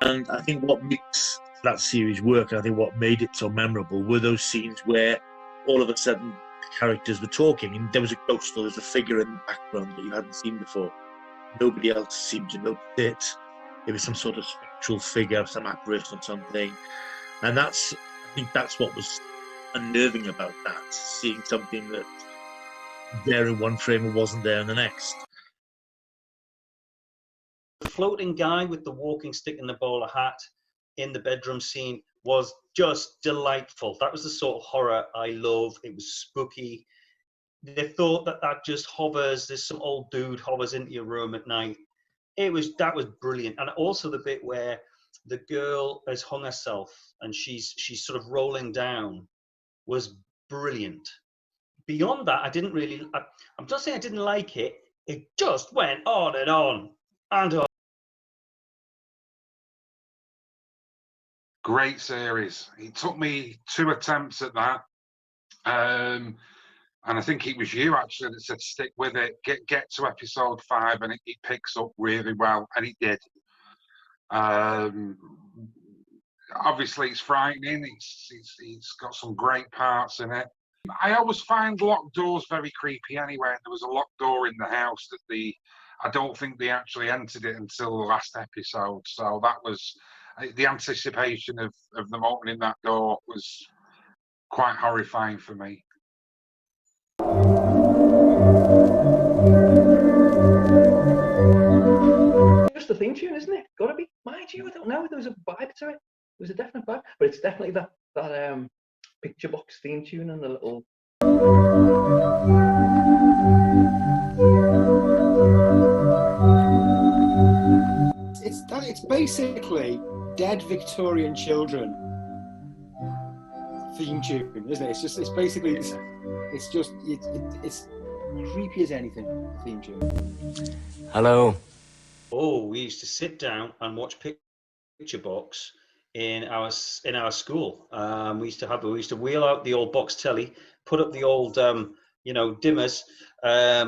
And I think what makes that series work, and I think what made it so memorable, were those scenes where all of a sudden characters were talking and there was a ghost or there was a figure in the background that you hadn't seen before. Nobody else seemed to notice it. It was some sort of spectral figure, some apparition or something. And I think that's what was unnerving about that, seeing something that there in one frame and wasn't there in the next. The floating guy with the walking stick and the bowler hat in the bedroom scene was just delightful. That was the sort of horror I love. It was spooky. They thought that just hovers, there's some old dude hovers into your room at night. That was brilliant. And also the bit where the girl has hung herself and she's sort of rolling down was brilliant. Beyond that, I'm just saying I didn't like it. It just went on and on and on. Great series. It took me 2 attempts at that. And I think it was you actually that said stick with it, get to episode 5 and it picks up really well, and it did. Obviously it's frightening, it's got some great parts in it. I always find locked doors very creepy anyway, and there was a locked door in the house that I don't think they actually entered it until the last episode, so that was the anticipation of them opening that door was quite horrifying for me. Just the theme tune, isn't it? Gotta be. Mind you, I don't know. There was a vibe to it. There was a definite vibe, but it's definitely that picture box theme tune and the little. It's basically dead Victorian children theme tune, isn't it? It's basically creepy as anything, the theme tune. Hello. Oh, we used to sit down and watch Picture Box in our school. We used to wheel out the old box telly, put up the old dimmers,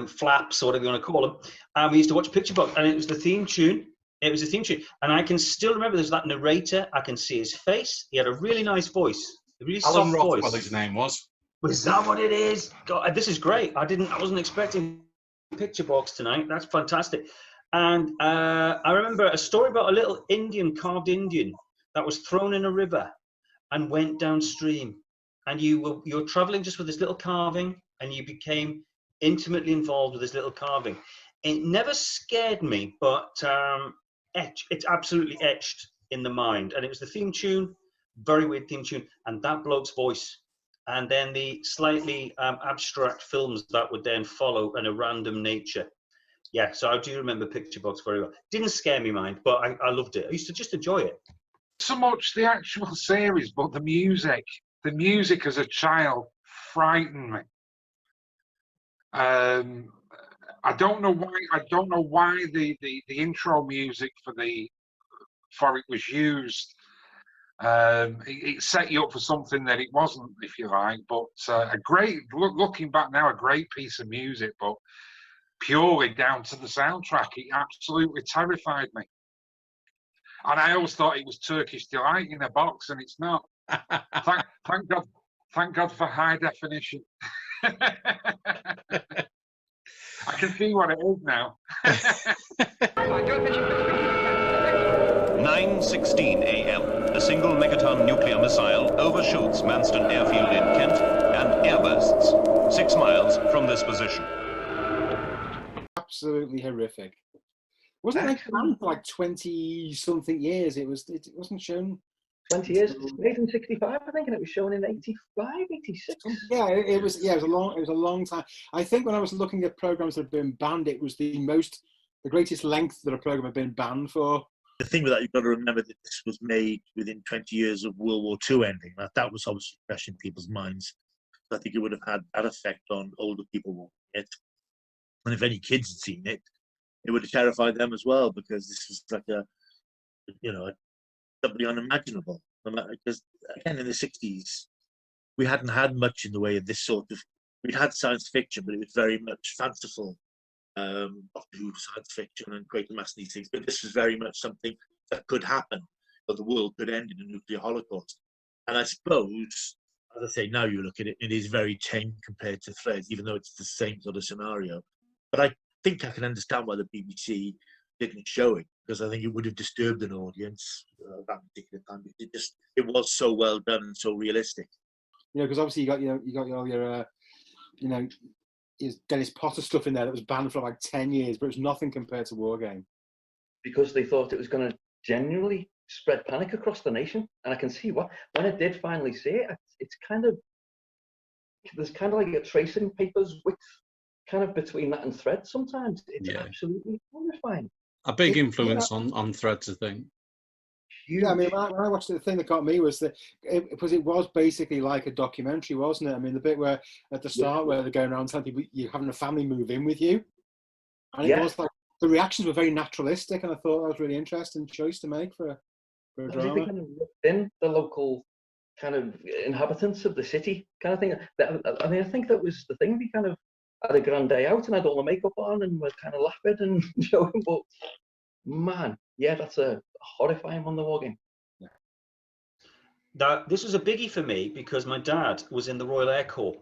flaps, or whatever you want to call them, and we used to watch Picture Box, and it was the theme tune. And I can still remember there's that narrator. I can see his face. He had a really nice voice, a really Alan soft Roth, voice. I think his name was. Was that what it is? God, this is great. I wasn't expecting Picture Box tonight. That's fantastic. And I remember a story about a little carved Indian that was thrown in a river and went downstream. And you're traveling just with this little carving, and you became intimately involved with this little carving. It never scared me, but it's absolutely etched in the mind. And it was the theme tune, very weird theme tune, and that bloke's voice. And then the slightly abstract films that would then follow in a random nature. Yeah, so I do remember Picture Box very well. Didn't scare me, mind, but I loved it. I used to just enjoy it. So much the actual series, but the music as a child frightened me. I don't know why the intro music for it was used. It set you up for something that it wasn't, if you like. But looking back now, a great piece of music, but purely down to the soundtrack, it absolutely terrified me. And I always thought it was Turkish Delight in a box, and it's not. Thank God for high definition. I can see what it is now. 9:16 a.m. A single megaton nuclear missile overshoots Manston Airfield in Kent and airbursts 6 miles from this position. Absolutely horrific. Wasn't like banned for like 20-something years. It wasn't shown. 20 years. Made in 65, I think, and it was shown in 85, 86. Yeah, it was a long time. I think when I was looking at programs that have been banned, it was the greatest length that a program had been banned for. The thing with that, you've got to remember that this was made within 20 years of World War II ending. That was obviously fresh in people's minds. I think it would have had that effect on older people watching it. And if any kids had seen it, it would have terrified them as well, because this was like something unimaginable. Because again, in the 60s, we hadn't had much in the way of this sort of. We'd had science fiction, but it was very much fanciful, Doctor Who science fiction and Quatermass and these things. But this was very much something that could happen, or the world could end in a nuclear holocaust. And I suppose, as I say, now you look at it, it is very tame compared to Threads, even though it's the same sort of scenario. But I think I can understand why the BBC didn't show it, because I think it would have disturbed an audience that particular time. It was so well done and so realistic. Because obviously you got all your Dennis Potter stuff in there that was banned for like 10 years, but it was nothing compared to Wargame. Because they thought it was going to genuinely spread panic across the nation, and I can see what when it did finally see it, it's kind of there's kind of like a tracing papers width kind of between that and Threads. Sometimes it's absolutely horrifying. A big influence on Threads, I think. Huge. Yeah, I mean, when I watched it, the thing that got me was that it was basically like a documentary, wasn't it? I mean, the bit where at the start where they're going around telling people you're having a family move in with you, and it was like the reactions were very naturalistic, and I thought that was really interesting choice to make for a drama. Kind of in the local kind of inhabitants of the city kind of thing. I mean, I think that was the thing. We kind of had a grand day out and had all the makeup on and were kind of laughing and joking, but man, that's a horrifying one, the Wargame. This was a biggie for me because my dad was in the Royal Air Corps,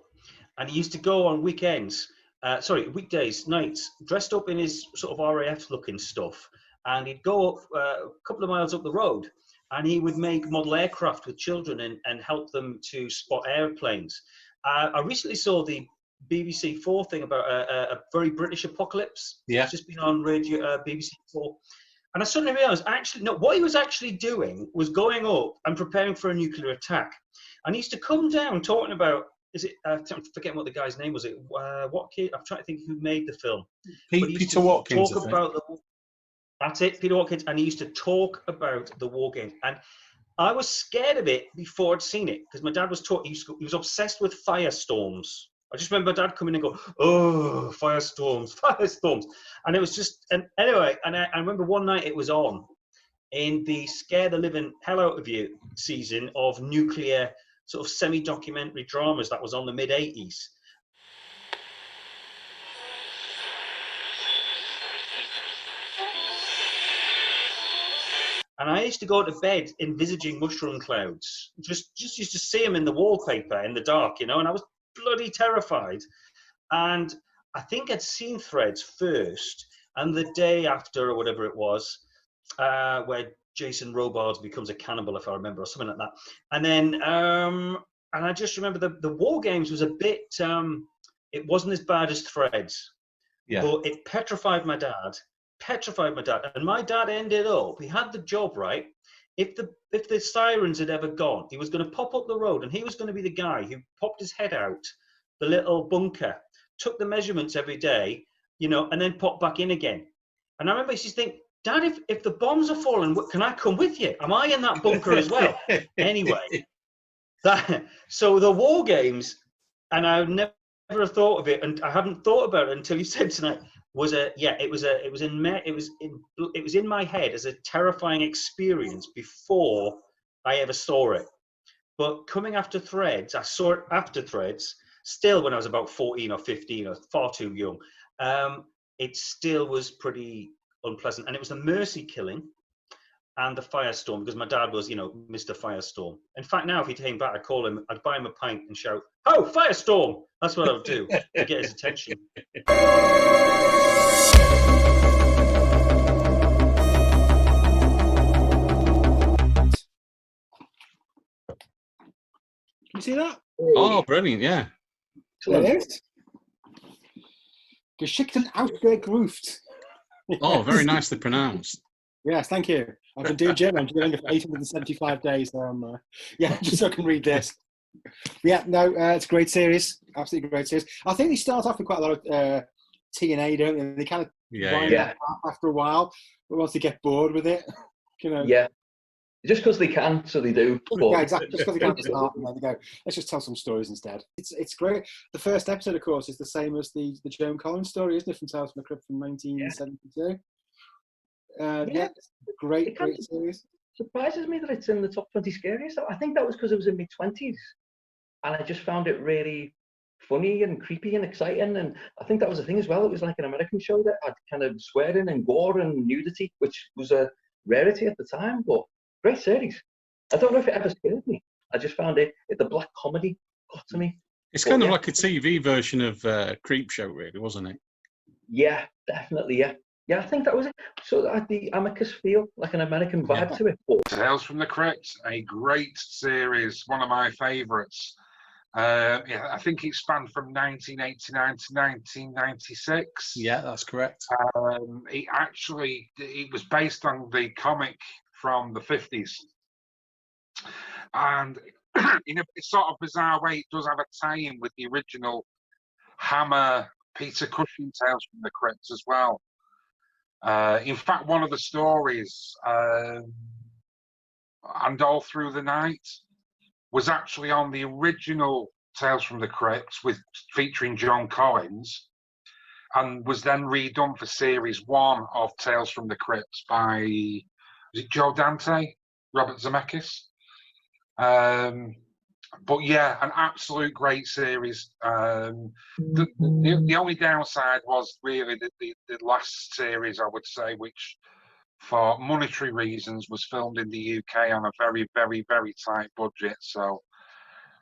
and he used to go on weekdays, nights, dressed up in his sort of RAF-looking stuff, and he'd go up a couple of miles up the road, and he would make model aircraft with children and help them to spot airplanes. I recently saw the BBC 4 thing about a very British apocalypse. Yeah. It's just been on radio, BBC 4. And I suddenly realised, what he was actually doing was going up and preparing for a nuclear attack. And he used to come down talking about, I'm forgetting what the guy's name was. What kid? I'm trying to think who made the film. Peter Watkins. That's it, Peter Watkins. And he used to talk about the war games. And I was scared of it before I'd seen it, because my dad was he was obsessed with firestorms. I just remember Dad coming and go, oh, firestorms. And it was just, and anyway, and I remember one night it was on in the scare the living hell out of you season of nuclear sort of semi-documentary dramas that was on the mid-80s. And I used to go to bed envisaging mushroom clouds. Just used to see them in the wallpaper in the dark, and I was bloody terrified. And I think I'd seen Threads first, and the day after or whatever it was, where Jason Robards becomes a cannibal, if I remember, or something like that. And then and I just remember the War Games was a bit it wasn't as bad as Threads, but it petrified my dad. And my dad ended up, he had the job, right? If the sirens had ever gone, he was going to pop up the road, and he was going to be the guy who popped his head out the little bunker, took the measurements every day, and then popped back in again. And I remember he used to think, Dad, if the bombs are falling, can I come with you? Am I in that bunker as well? Anyway, so the War Games, and I never thought of it, and I haven't thought about it until you said tonight. It was in my head as a terrifying experience before I ever saw it. But coming after Threads, I saw it after Threads, still when I was about 14 or 15 or far too young. It still was pretty unpleasant. And it was the mercy killing and the firestorm, because my dad was, Mr. Firestorm. In fact, now if he came back, I'd buy him a pint and shout, "Oh, Firestorm!" That's what I would do to get his attention. Can you see that? Oh, brilliant, yeah. There it is. Geschickten ausgeruft. Oh, very nicely pronounced. Yes, thank you. I've been doing German. I'm doing it for 875 days. So just so I can read this. Yeah, no, it's a great series. Absolutely great series. I think they start off with quite a lot of TNA, don't they? They kind of wind up after a while, but once they get bored with it, Yeah. Just because they can, so they do. But... Yeah, exactly. Just because they can start, and then they go, let's just tell some stories instead. It's great. The first episode, of course, is the same as the Joan Collins story, isn't it, from Tales from the Crypt from 1972? Great series. Surprises me that it's in the top 20 scariest. I think that was because it was in my 20s, and I just found it really funny and creepy and exciting. And I think that was the thing as well. It was like an American show that had kind of swearing and gore and nudity, which was a rarity at the time, but great series. I don't know if it ever scared me. I just found the black comedy got to me. It's kind of like a TV version of Creep Show, really, wasn't it? Yeah, definitely, yeah. Yeah, I think that was it. So that had the Amicus feel, like an American vibe to it. But... Tales from the Crypt, a great series, one of my favourites. I think it spanned from 1989 to 1996. Yeah, that's correct. It was based on the comic from the 50s. And in a sort of bizarre way, it does have a tie-in with the original Hammer Peter Cushing Tales from the Crypt as well. In fact, one of the stories, And All Through the Night, was actually on the original Tales from the Crypt featuring John Collins, and was then redone for series 1 of Tales from the Crypt by, was it Joe Dante, Robert Zemeckis? But yeah, an absolute great series. The only downside was really the last series, I would say, which for monetary reasons was filmed in the UK on a very, very, very tight budget. So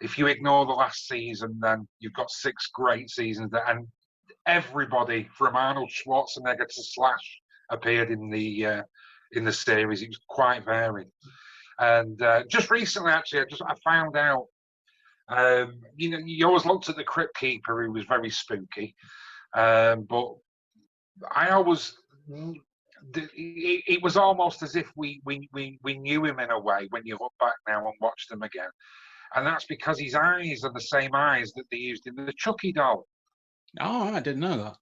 if you ignore the last season, then you've got 6 great seasons there, and everybody from Arnold Schwarzenegger to Slash appeared in the series. It was quite varied. And just recently, actually, I found out. You always looked at the Crypt Keeper, who was very spooky, but I always. It was almost as if we knew him in a way when you look back now and watch them again. And that's because his eyes are the same eyes that they used in the Chucky doll. Oh, I didn't know that.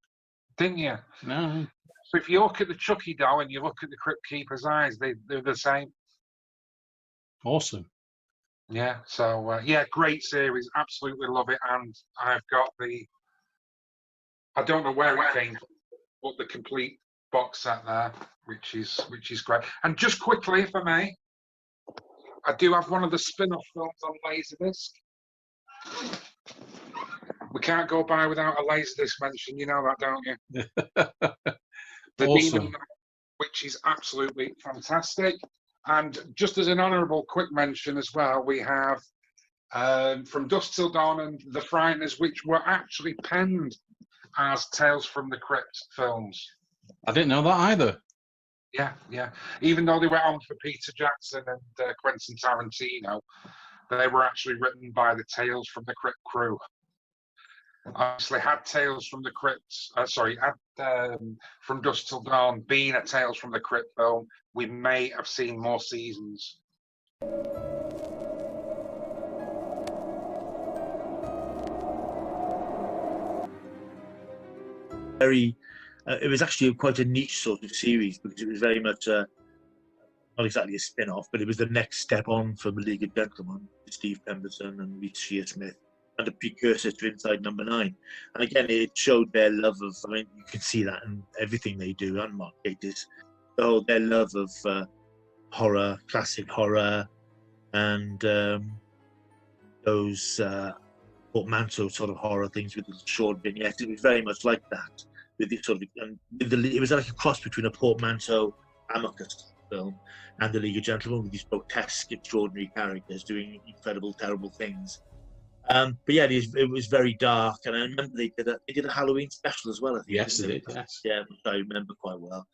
Didn't you? No. So if you look at the Chucky doll and you look at the Crypt Keeper's eyes, they're the same. Awesome. Yeah, so great series. Absolutely love it. And I've got I don't know where it came from, but the complete box set there, which is great. And just quickly, if I may, I do have one of the spin-off films on Laserdisc. We can't go by without a Laserdisc mention, you know that, don't you? The Awesome. Demon, which is absolutely fantastic. And just as an honourable quick mention as well, we have From Dusk Till Dawn and The Frighteners, which were actually penned as Tales from the Crypt films. I didn't know that either. Yeah. Even though they went on for Peter Jackson and Quentin Tarantino, they were actually written by the Tales from the Crypt crew. Obviously, had Tales from the Crypt, From Dusk Till Dawn being a Tales from the Crypt film, we may have seen more seasons. It was actually quite a niche sort of series because it was very much not exactly a spin-off, but it was the next step on from The League of Gentlemen, Steve Pemberton and Reece Shearsmith, and a precursor to Inside Number 9. And again, it showed their love of, you can see that in everything they do, and Mark Gatiss, their love of horror, classic horror, and those portmanteau sort of horror things with the short vignettes. It was very much like that. It was like a cross between a portmanteau Amicus film and The League of Gentlemen, with these grotesque, extraordinary characters doing incredible, terrible things. But yeah, it was very dark, and I remember they did a Halloween special as well. I think. Yes, they did. Yes. Yeah, which I remember quite well.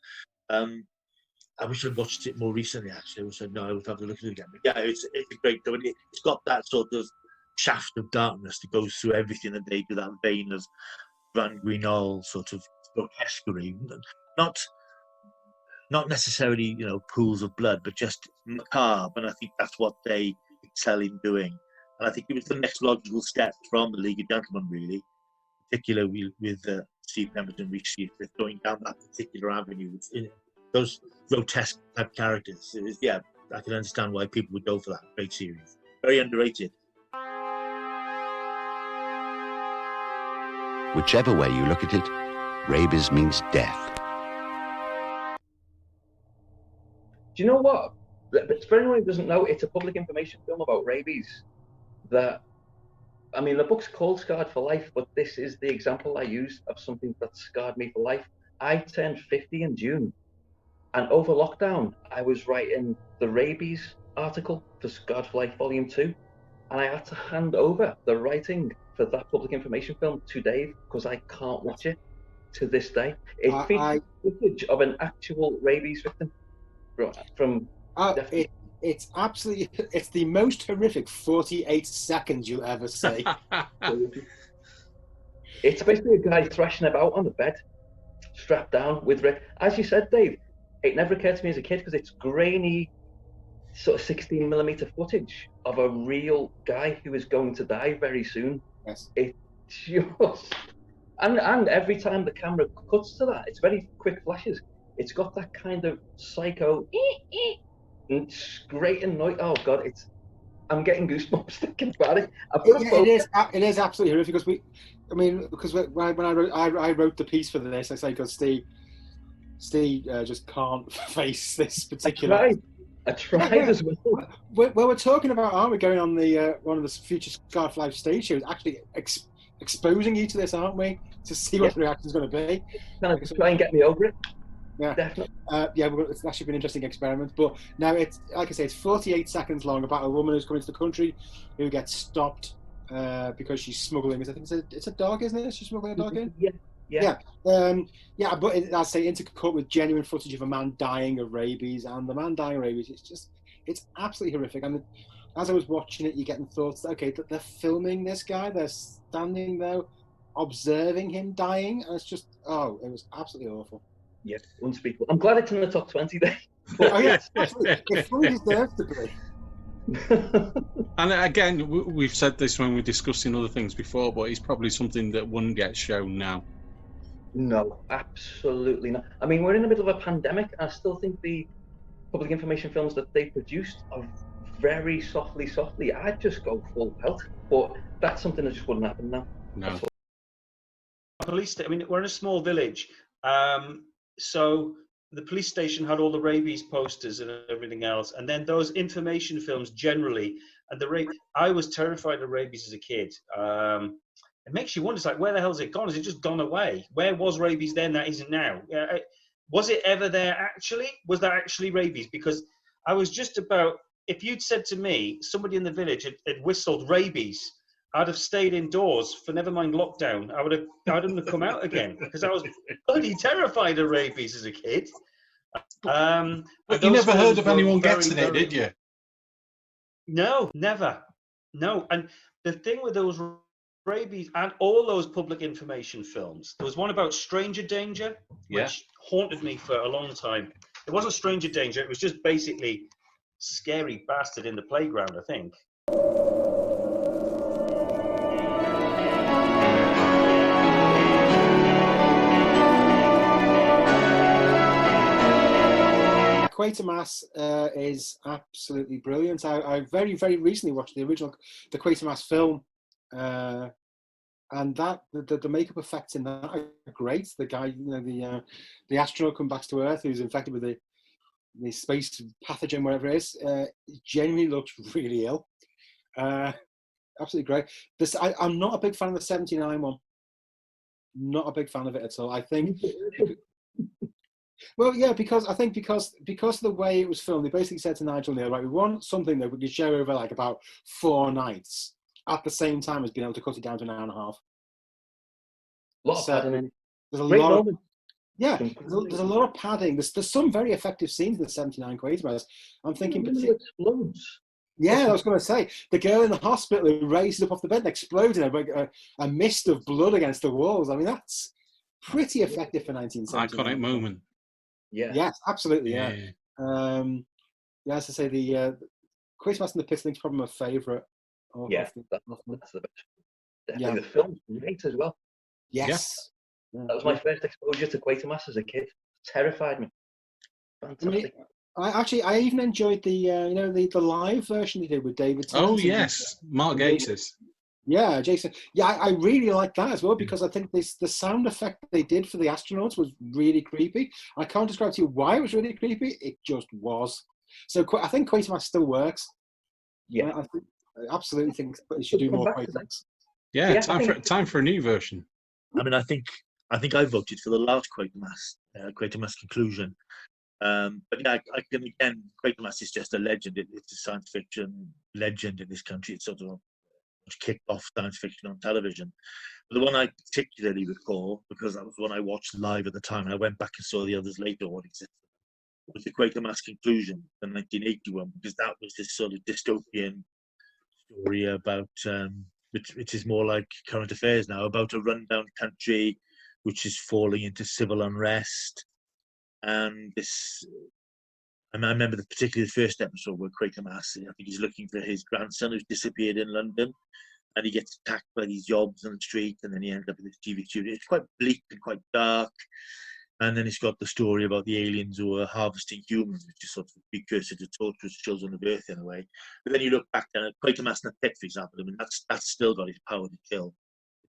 I wish I'd watched it more recently. Actually, so no, I would have to look at it again. But yeah, it's a great film. It's got that sort of shaft of darkness that goes through everything that they do. That vein of Van Guinol sort of grotesquerie, not not necessarily, pools of blood, but just macabre. And I think that's what they excel in doing. And I think it was the next logical step from the League of Gentlemen, really, particularly with Steve Pemberton, Reece Sheaffer, going down that particular avenue. Those grotesque type characters. It was, I can understand why people would go for that. Great series. Very underrated. Whichever way you look at it, rabies means death. Do you know what? For anyone who doesn't know, it's a public information film about rabies. The book's called Scarred for Life, but this is the example I use of something that scarred me for life. I turned 50 in June, and over lockdown, I was writing the rabies article for Scarred for Life Volume 2, and I had to hand over the writing for that public information film to Dave because I can't watch it to this day. It features footage of an actual rabies victim from it's absolutely, it's the most horrific 48 seconds you'll ever see. It's basically a guy thrashing about on the bed, strapped down with red. As you said, Dave, it never occurred to me as a kid because it's grainy, sort of 16mm footage of a real guy who is going to die very soon. Yes. It just, and every time the camera cuts to that, it's very quick flashes. It's got that kind of psycho and scraping noise. Oh God, I'm getting goosebumps thinking about it. It is absolutely horrific because when I wrote the piece for this, I say because Steve just can't face this particular. I tried as well. Well, we're talking about, aren't we, going on the one of the future Scarred for Life stage shows, actually exposing you to this, aren't we, to see what the reaction is going to be. Kind of try and get me over it. Yeah, definitely. It's actually been an interesting experiment. But now it's, like I say, it's 48 seconds long about a woman who's coming to the country who gets stopped because she's smuggling. I think it's a dog, isn't it? She's smuggling a dog in. Yeah. But I'd say intercut with genuine footage of a man dying of rabies, and the man dying of rabies. It's absolutely horrific. And as I was watching it, you're getting thoughts. Okay, they're filming this guy. They're standing there, observing him dying, and it's just it was absolutely awful. Yes, unspeakable. I'm glad it's in the top 20 there. Yes, absolutely. It fully deserves to be. And again, we've said this when we're discussing other things before, but it's probably something that wouldn't get shown now. No, absolutely not. I mean, we're in the middle of a pandemic, and I still think the public information films that they produced are very softly. I'd just go full pelt, but that's something that just wouldn't happen now. No. Police. I mean, we're in a small village, so the police station had all the rabies posters and everything else, and then those information films generally. And I was terrified of rabies as a kid. It makes you wonder, it's like, where the hell has it gone? Has it just gone away? Where was rabies then that isn't now? Was it ever there actually? Was that actually rabies? Because I was just about, if you'd said to me, somebody in the village had whistled rabies, I'd have stayed indoors for never mind lockdown. I wouldn't have come out again because I was bloody terrified of rabies as a kid. But you never heard of anyone getting it, did you? No, never. No. And the thing with those rabies and all those public information films, there was one about stranger danger, which haunted me for a long time. It wasn't stranger danger, it was just basically scary bastard in the playground, I think. Quatermass is absolutely brilliant. I very, very recently watched the Quatermass film, and that the makeup effects in that are great. The guy, the astronaut come back to Earth who's infected with the space pathogen, whatever it is, genuinely looks really ill. Absolutely great. I'm not a big fan of the 79 one. Not a big fan of it at all. I think. Well, yeah, because of the way it was filmed, they basically said to Nigel Kneale, right, we want something that we could show over like about 4 nights at the same time as being able to cut it down to an hour and a half. There's a lot there's a lot of padding. There's some very effective scenes in the 79 Quatermass. I'm thinking explodes. Yeah, I was going to say, the girl in the hospital who raises up off the bed and explodes in a mist of blood against the walls. I mean, that's pretty effective for 1979. Iconic moment. Yeah. Yes, absolutely. Yeah. Yeah. Yeah, as I say, the Quatermass and the Pit Link's probably my favourite. Yeah, that's the best. Definitely the film's great as well. Yes. Yeah. That was my first exposure to Quatermass as a kid. Terrified me. Fantastic. I even enjoyed the the live version they did with David Tennant. Oh yes, Mark Gatiss. Yeah, Jason. Yeah, I really like that as well because I think the sound effect they did for the astronauts was really creepy. I can't describe to you why it was really creepy. It just was. So I think Quatermass still works. Yeah, I absolutely think it should do more Quatermass. Yeah, time for a new version. I mean, I think I voted for the last Quatermass conclusion. But yeah, again, Quatermass is just a legend. It's a science fiction legend in this country. It's sort of kicked off science fiction on television. But the one I particularly recall, because that was the one I watched live at the time, and I went back and saw the others later what existed, was the Quatermass conclusion in 1981, because that was this sort of dystopian story about, which is more like current affairs now, about a rundown country which is falling into civil unrest. And I remember particularly the first episode where Quatermass, I think he's looking for his grandson who's disappeared in London, and he gets attacked by these jobs on the street, and then he ends up in this TV studio. It's quite bleak and quite dark. And then it's got the story about the aliens who are harvesting humans, which is sort of a precursor to torturous children of Earth in a way. But then you look back at Quatermass and the Pit, for example. I mean, that's still got his power to kill.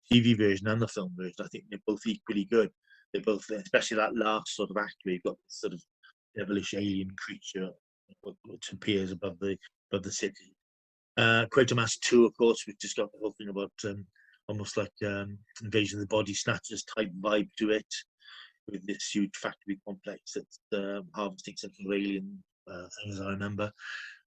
The TV version and the film version, I think they're both equally good. They're both, especially that last sort of act where you've got this sort of devilish alien creature which appears above the city. Quatermass 2, of course, which has got the whole thing about almost like Invasion of the Body Snatchers type vibe to it, with this huge factory complex that's harvesting some sort of alien things, I remember.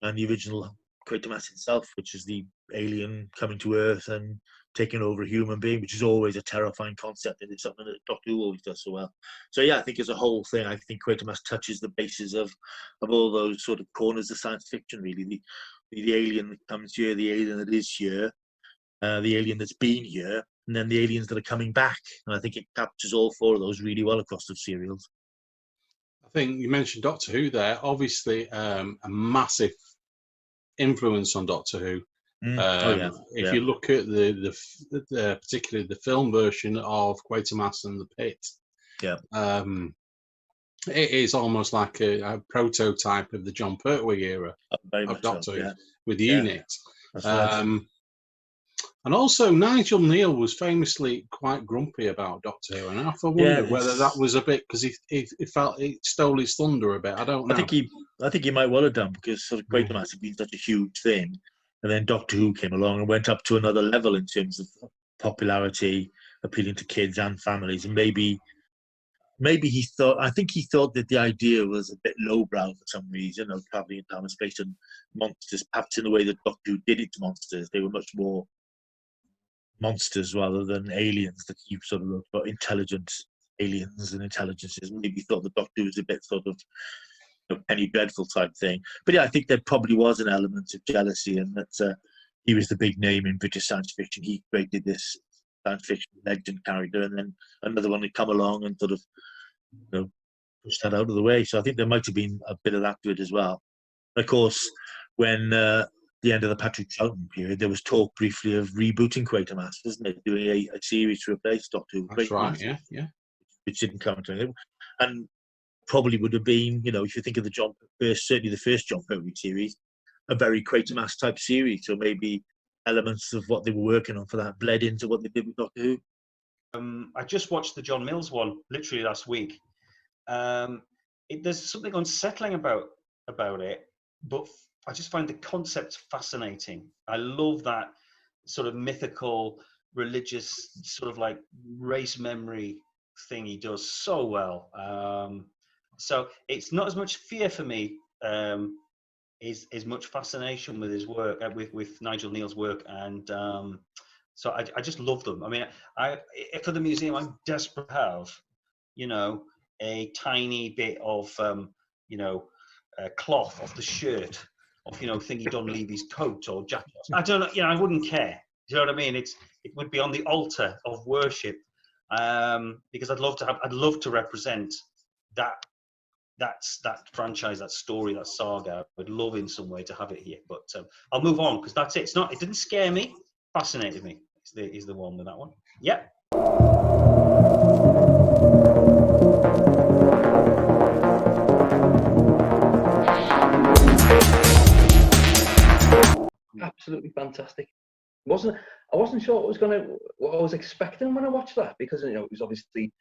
And the original Quatermass himself, which is the alien coming to Earth and taking over a human being, which is always a terrifying concept, and it's something that Doctor Who always does so well. So yeah, I think as a whole thing, I think Quatermass touches the bases of all those sort of corners of science fiction, really. The alien that comes here, the alien that is here, the alien that's been here, and then the aliens that are coming back. And I think it captures all four of those really well across the serials. I think you mentioned Doctor Who there. Obviously, a massive influence on Doctor Who. If you look at the particularly the film version of Quatermass and the Pit, it is almost like a prototype of the John Pertwee era of Doctor Who with the unit. And also, Nigel Kneale was famously quite grumpy about Doctor Who, and I often wonder whether that was a bit because he felt it stole his thunder a bit. I don't know. I think he might well have done, because sort of Quatermass had been such a huge thing, and then Doctor Who came along and went up to another level in terms of popularity, appealing to kids and families, and maybe he thought. I think he thought that the idea was a bit lowbrow for some reason, traveling in time and space and monsters, perhaps in the way that Doctor Who did it to monsters. They were much more monsters rather than aliens that you sort of wrote about, intelligent aliens and intelligences. Maybe thought the Doctor was a bit sort of Penny Dreadful type thing. But yeah, I think there probably was an element of jealousy, and that he was the big name in British science fiction. He created this science fiction legend character, and then another one had come along and sort of push that out of the way. So I think there might have been a bit of that to it as well. Of course, when the end of the Patrick Troughton period, there was talk briefly of rebooting Quatermass, wasn't it? Doing a series to replace Doctor Who. That's right, yeah. Which didn't come to anything. And probably would have been, if you think of certainly the first John Pertwee series, a very Quatermass type series. So maybe elements of what they were working on for that bled into what they did with Doctor Who. I just watched the John Mills one literally last week. There's something unsettling about it, but I just find the concept fascinating. I love that sort of mythical, religious, sort of like race memory thing he does so well. So it's not as much fear for me, is much fascination with his work, with Nigel Kneale's work, and so I just love them. I mean, for the museum, I'm desperate to have, a tiny bit of, cloth off the shirt of, Thingy Don Levy's coat or jacket. I don't know, I wouldn't care. Do you know what I mean? It would be on the altar of worship, because I'd love to represent that that franchise, that story, that saga. I would love in some way to have it here, but I'll move on because that's it. It didn't scare me, fascinated me. Is the one with that one. Yeah. Absolutely fantastic. I wasn't sure what I was expecting when I watched that, because it was obviously,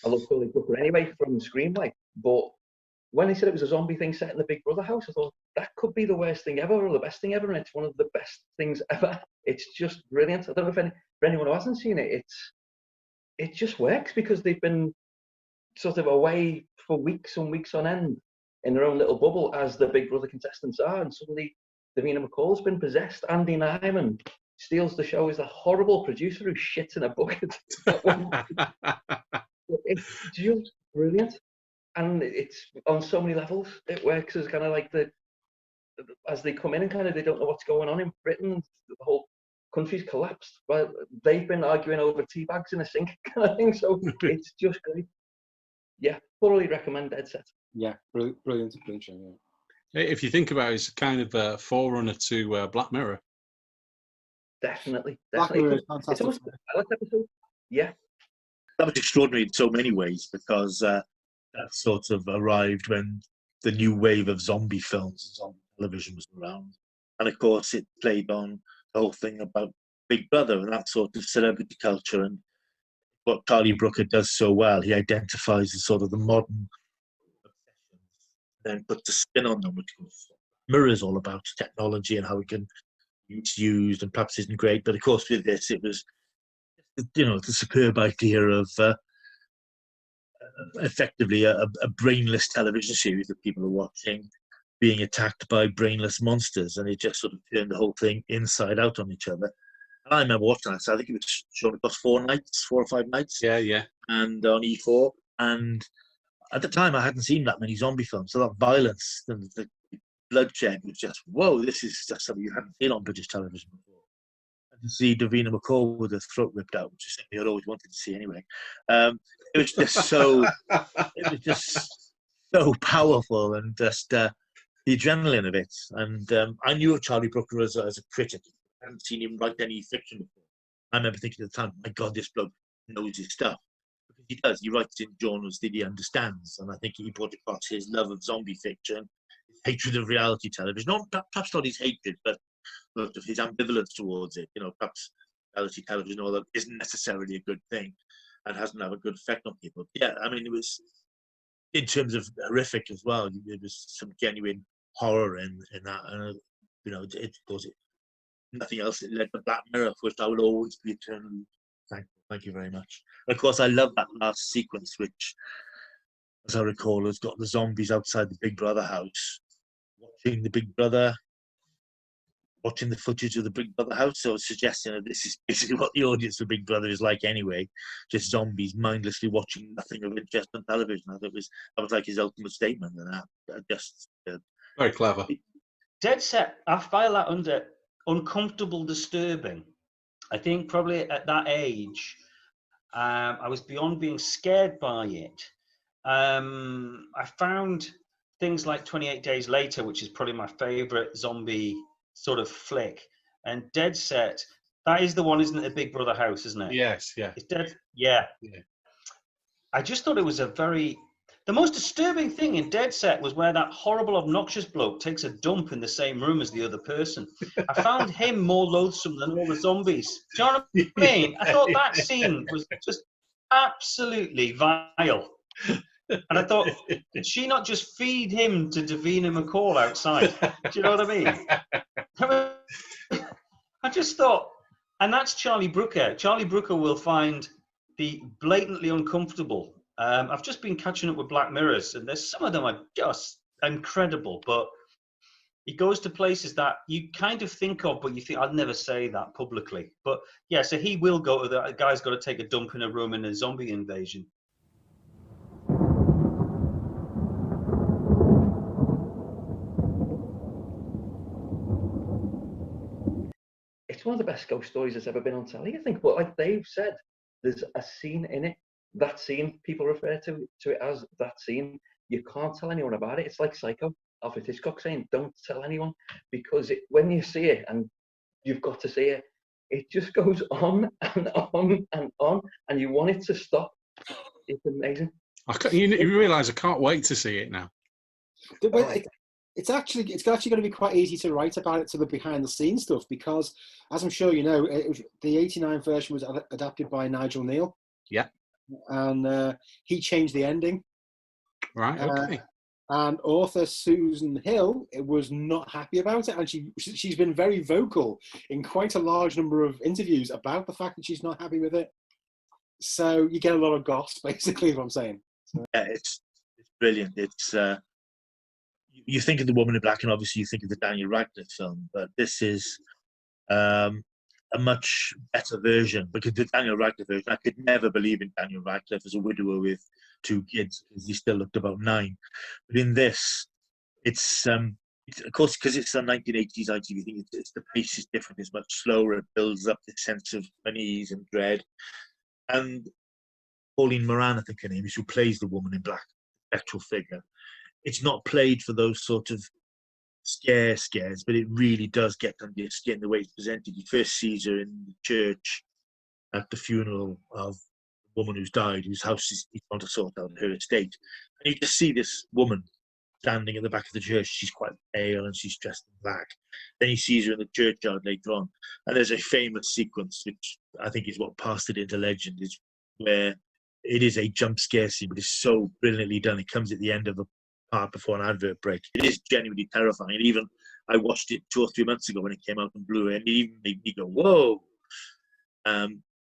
I love Charlie Brooker anyway from Screamlight, but when he said it was a zombie thing set in the Big Brother house, I thought that could be the worst thing ever or the best thing ever, and it's one of the best things ever. It's just brilliant. I don't know if for anyone who hasn't seen it, it just works because they've been sort of away for weeks and weeks on end in their own little bubble as the Big Brother contestants are, and suddenly Davina McCall's been possessed. Andy Nyman steals the show, is a horrible producer who shits in a bucket. It's just brilliant, and it's on so many levels. It works as kind of like as they come in and kind of they don't know what's going on in Britain. The whole country's collapsed, but they've been arguing over tea bags in a sink kind of thing. So it's just great. Yeah, thoroughly recommend Dead Set. Yeah, brilliant show. Yeah. If you think about it, it's kind of a forerunner to Black Mirror. Definitely. Black Mirror is fantastic. It's almost a pilot episode. Yeah. That was extraordinary in so many ways, because that sort of arrived when the new wave of zombie films and zombie television was around. And of course, it played on the whole thing about Big Brother and that sort of celebrity culture. And what Charlie Brooker does so well, he identifies as sort of the modern obsessions, then puts a spin on them, which Mirror is all about technology and how it can be used and perhaps isn't great. But of course, with this, it was, the superb idea of effectively a brainless television series that people are watching being attacked by brainless monsters, and it just sort of turned the whole thing inside out on each other. And I remember watching that. So I think it was shown across 4 or 5 nights. Yeah. And on E4. And at the time, I hadn't seen that many zombie films. So that violence and the bloodshed was just, whoa, this is just something you hadn't seen on British television before. And to see Davina McCall with her throat ripped out, which is something I'd always wanted to see anyway. It was just so powerful, and just the adrenaline of it. And I knew of Charlie Brooker as a critic. I hadn't seen him write any fiction before. I remember thinking at the time, my God, this bloke knows his stuff. Because he does. He writes in genres that he understands. And I think he brought across his love of zombie fiction, his hatred of reality television. Perhaps not his hatred, but of his ambivalence towards it. Perhaps reality television, all that, isn't necessarily a good thing and hasn't had a good effect on people. Yeah, I mean, it was, in terms of horrific as well, there was some genuine horror in that. And, it was nothing else. It led to Black Mirror, for which I will always be eternally thankful. Thank you very much. And of course, I love that last sequence, which, as I recall, has got the zombies outside the Big Brother house, watching the footage of the Big Brother house. So it's suggesting that this is basically what the audience for Big Brother is like anyway, just zombies mindlessly watching nothing of interest on television. I thought that was like his ultimate statement, and that just very clever. Dead Set, I file that under uncomfortable, disturbing. I think probably at that age, I was beyond being scared by it. I found things like 28 Days Later, which is probably my favorite zombie sort of flick, and Dead Set, that is the one, isn't it? The Big Brother house, isn't it? Yes, yeah. It's dead. Yeah. I just thought it was the most disturbing thing in Dead Set was where that horrible, obnoxious bloke takes a dump in the same room as the other person. I found him more loathsome than all the zombies. Do you know what I mean? I thought that scene was just absolutely vile. And I thought, did she not just feed him to Davina McCall outside? Do you know what I mean? I just thought, and that's Charlie Brooker. Charlie Brooker will find the blatantly uncomfortable. I've just been catching up with Black Mirrors, and there's some of them are just incredible, but he goes to places that you kind of think of, but you think, I'd never say that publicly. But yeah, so he will go to the guy's got to take a dump in a room in a zombie invasion. It's one of the best ghost stories that's ever been on telly, I think. But like Dave said, there's a scene in it. That scene, people refer to it as that scene, you can't tell anyone about it. It's like Psycho, Alfred Hitchcock saying, don't tell anyone, because when you see it, and you've got to see it, it just goes on and on and on, and you want it to stop. It's amazing. You realise I can't wait to see it now. It's actually going to be quite easy to write about it, to the behind the scenes stuff, because, as I'm sure you know, the '89 version was adapted by Nigel Kneale. Yeah. And he changed the ending. Right. Okay. And author Susan Hill was not happy about it, and she's been very vocal in quite a large number of interviews about the fact that she's not happy with it. So you get a lot of goss, basically, is what I'm saying. So. Yeah, it's brilliant. It's you think of The Woman in Black, and obviously you think of the Daniel Radcliffe film, but this is a much better version, because the Daniel Radcliffe version, I could never believe in Daniel Radcliffe as a widower with 2 kids, because he still looked about 9. But in this, it's of course, because it's the 1980s ITV thing, the pace is different, it's much slower, it builds up this sense of unease and dread. And Pauline Moran, I think her name is, who plays the Woman in Black, spectral figure. It's not played for those sort of scares, but it really does get under your skin the way it's presented. You first sees her in the church at the funeral of a woman who's died, whose house he's trying to sort out, her estate. And you just see this woman standing at the back of the church. She's quite pale and she's dressed in black. Then he sees her in the churchyard later on. And there's a famous sequence, which I think is what passed it into legend, is where it is a jump scare scene, but it's so brilliantly done. It comes at the end of a part before an advert break. It is genuinely terrifying. And even I watched it 2 or 3 months ago when it came out on Blu-ray, and it even made me go, whoa.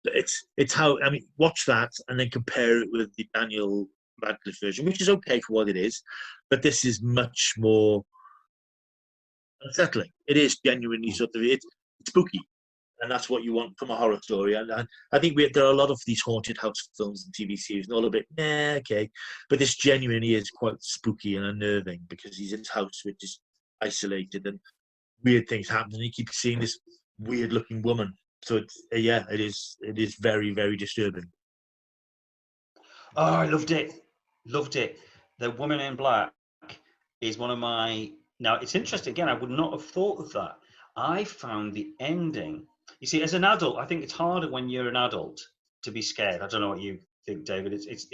It's how, I mean, watch that and then compare it with the Daniel Radcliffe version, which is okay for what it is, but this is much more unsettling. It is genuinely sort of, it's spooky, and that's what you want from a horror story. And I think there are a lot of these haunted house films and TV series, and all a bit, okay, but this genuinely is quite spooky and unnerving, because he's in his house, which is isolated, and weird things happen, and you keep seeing this weird-looking woman. So it's it is very, very disturbing. Oh, I loved it. The Woman in Black is one of my... Now, it's interesting. Again, I would not have thought of that. I found the ending... You see, as an adult, I think it's harder when you're an adult to be scared. I don't know what you think, David. It's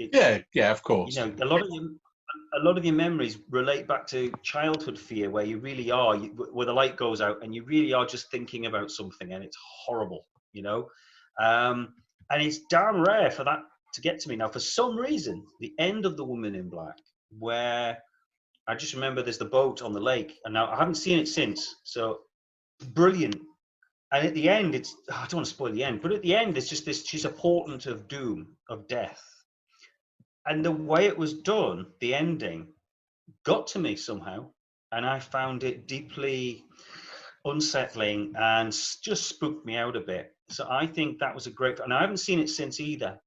yeah, of course. You know, a lot of your memories relate back to childhood fear, where you really are, where the light goes out, and you really are just thinking about something, and it's horrible, you know. And it's damn rare for that to get to me. Now, for some reason, the end of The Woman in Black, where I just remember there's the boat on the lake, and now I haven't seen it since, so brilliant. And at the end, I don't want to spoil the end, but at the end, it's just this, she's a portent of doom, of death. And the way it was done, the ending, got to me somehow, and I found it deeply unsettling and just spooked me out a bit. So I think that was a great, and I haven't seen it since either.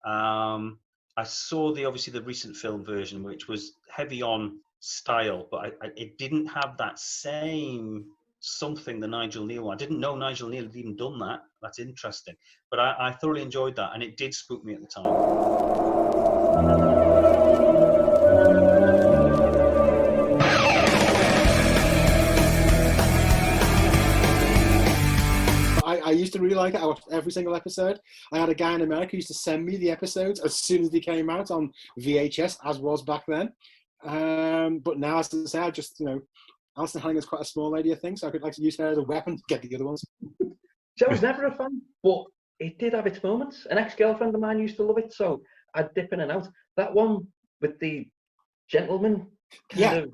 I saw obviously the recent film version, which was heavy on style, but it didn't have that same something the Nigel Kneale one. I didn't know Nigel Kneale had even done that. That's interesting. But I thoroughly enjoyed that, and it did spook me at the time. I used to really like it. I watched every single episode. I had a guy in America who used to send me the episodes as soon as they came out on VHS, as was back then. But now, as I say, I just, you know, Alison Hannigan is quite a small lady, I think, so I could like to use her as a weapon to get the other ones. So I was never a fan, but it did have its moments. An ex-girlfriend of mine used to love it, so I'd dip in and out. That one with the gentleman. Yes.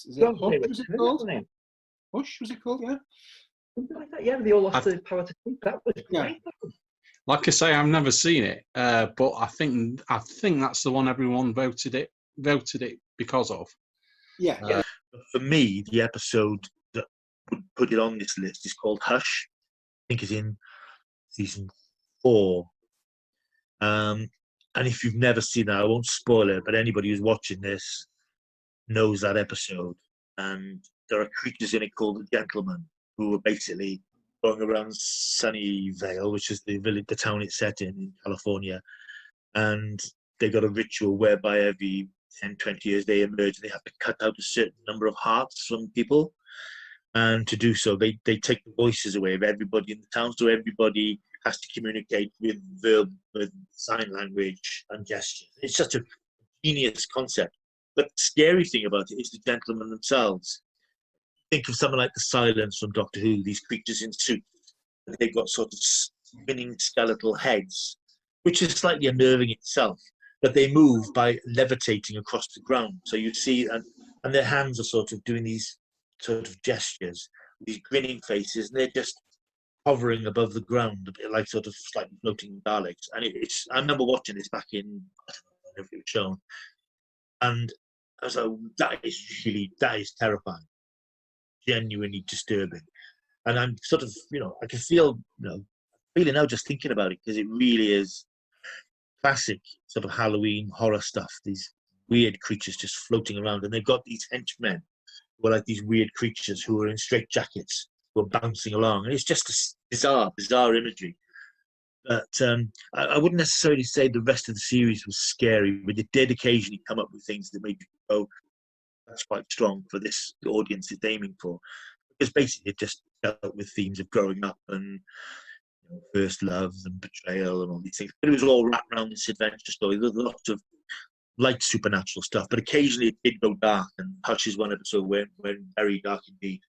Is it Hush, was it called? Hush, was it called? Yeah. Something like that. Yeah, they all lost the power to speak. That was great. Like I say, I've never seen it, but I think that's the one everyone voted it because of. Yeah. For me, the episode that put it on this list is called Hush. I think it's in season 4. And if you've never seen that, I won't spoil it, but anybody who's watching this knows that episode. And there are creatures in it called the Gentlemen, who are basically going around Sunnyvale, which is the village, the town it's set in California. And they got a ritual whereby every 10, 20 years, they emerge and they have to cut out a certain number of hearts from people. And to do so, they take the voices away of everybody in the town, so everybody has to communicate with sign language and gestures. It's such a genius concept. But the scary thing about it is the gentlemen themselves. Think of something like the Silence from Doctor Who, these creatures in suits. They've got sort of spinning skeletal heads, which is slightly unnerving itself, but they move by levitating across the ground. So you see, and their hands are sort of doing these sort of gestures, these grinning faces, and they're just hovering above the ground, a bit like sort of slightly floating Daleks. And I remember watching this back in, I don't know whenever it was shown, and I was like, that is terrifying, genuinely disturbing. And I'm sort of, I can feel, feeling now just thinking about it, because it really is classic sort of Halloween horror stuff, these weird creatures just floating around. And they've got these henchmen who are like these weird creatures who are in straitjackets, who are bouncing along. And it's just a bizarre imagery. But I wouldn't necessarily say the rest of the series was scary, but it did occasionally come up with things that made you go, that's quite strong for this audience it's aiming for. Because basically it just dealt with themes of growing up and first love and betrayal and all these things. But it was all wrapped around this adventure story. There was lots of light supernatural stuff, but occasionally it did go dark, and Hush is one episode went very dark indeed.